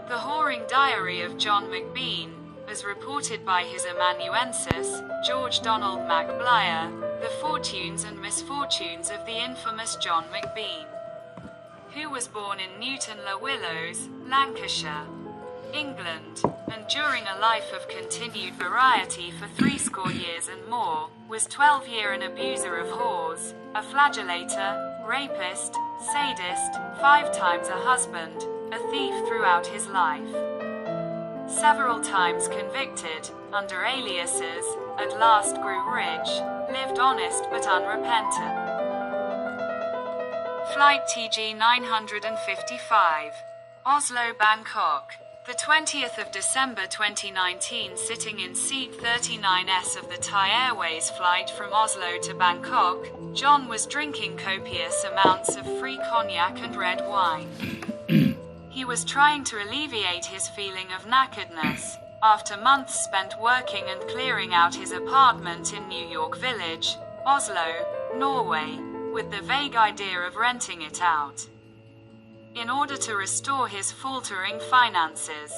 The Whoring Diary of John Mcbean, as reported by his amanuensis, George Donald MacBlair, the fortunes and misfortunes of the infamous John Mcbean, who was born in Newton-le-Willows, Lancashire, England, and during a life of continued variety for 70 years and more, was 12-year an abuser of whores, a flagellator, rapist, sadist, 5 times a husband, a thief throughout his life. Several times convicted, under aliases, at last grew rich, lived honest but unrepentant. Flight TG 955. Oslo, Bangkok. The 20th of December 2019, sitting in seat 39S of the Thai Airways flight from Oslo to Bangkok, John was drinking copious amounts of free cognac and red wine. He was trying to alleviate his feeling of knackeredness, after months spent working and clearing out his apartment in New York Village, Oslo, Norway, with the vague idea of renting it out, in order to restore his faltering finances.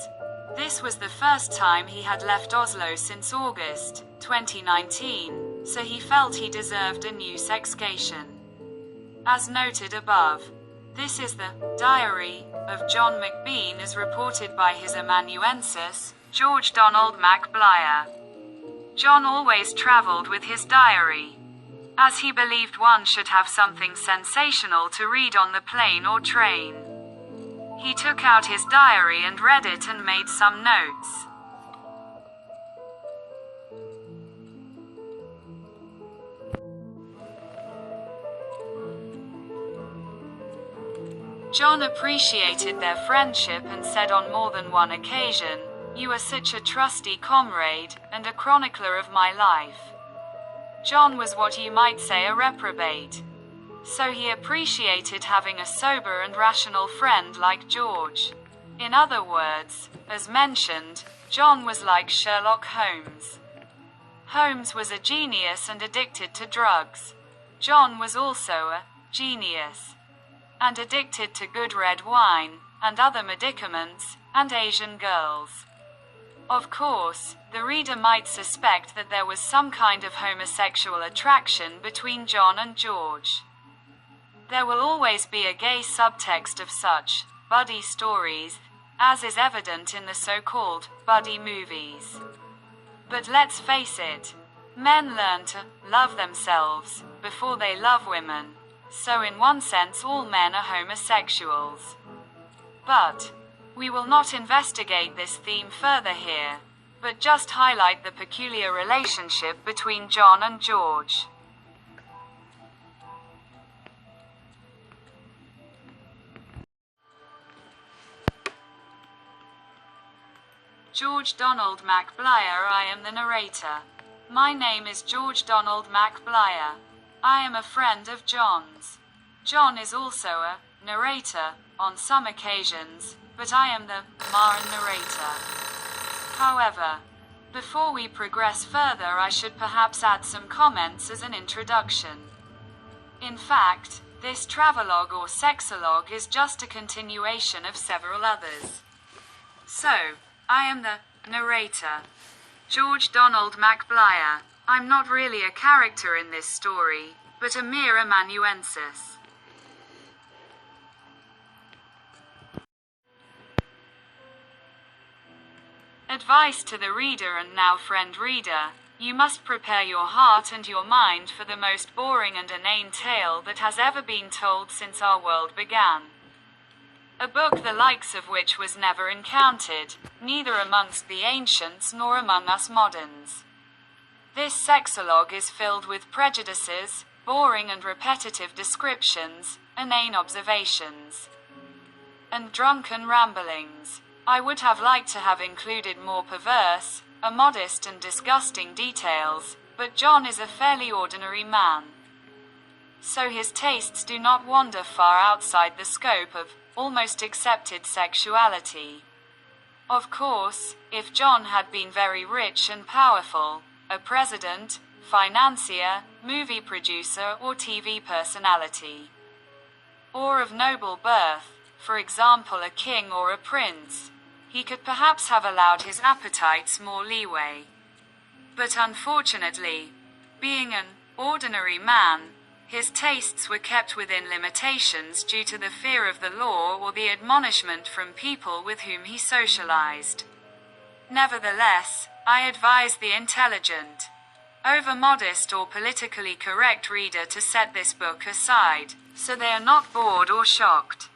This was the first time he had left Oslo since August 2019, so he felt he deserved a new sexcation. As noted above, this is the diary of John Mcbean as reported by his amanuensis, George Donald MacBlair. John always travelled with his diary, as he believed one should have something sensational to read on the plane or train. He took out his diary and read it and made some notes. John appreciated their friendship and said on more than one occasion, "You are such a trusty comrade, and a chronicler of my life." John was what you might say a reprobate. So he appreciated having a sober and rational friend like George. In other words, as mentioned, John was like Sherlock Holmes. Holmes was a genius and addicted to drugs. John was also a genius and addicted to good red wine, and other medicaments, and Asian girls. Of course, the reader might suspect that there was some kind of homosexual attraction between John and George. There will always be a gay subtext of such buddy stories, as is evident in the so-called buddy movies. But let's face it, men learn to love themselves before they love women. So in one sense all men are homosexuals. But we will not investigate this theme further here, but just highlight the peculiar relationship between John and George. George Donald MacBlair. I am the narrator. My name is George Donald MacBlair. I am a friend of John's. John is also a narrator, on some occasions, but I am the main narrator. However, before we progress further, I should perhaps add some comments as an introduction. In fact, this travelogue or sexologue is just a continuation of several others. So, I am the narrator, George Donald MacBlair. I'm not really a character in this story, but a mere amanuensis. Advice to the reader and now friend reader: you must prepare your heart and your mind for the most boring and inane tale that has ever been told since our world began. A book the likes of which was never encountered, neither amongst the ancients nor among us moderns. This sexologue is filled with prejudices, boring and repetitive descriptions, inane observations, and drunken ramblings. I would have liked to have included more perverse, immodest and disgusting details, but John is a fairly ordinary man. so his tastes do not wander far outside the scope of almost accepted sexuality. Of course, if John had been very rich and powerful, a president, financier, movie producer, or TV personality, or of noble birth, for example a king or a prince, he could perhaps have allowed his appetites more leeway. But unfortunately, being an ordinary man, his tastes were kept within limitations due to the fear of the law or the admonishment from people with whom he socialized. Nevertheless, I advise the intelligent, over-modest or politically correct reader to set this book aside, so they are not bored or shocked.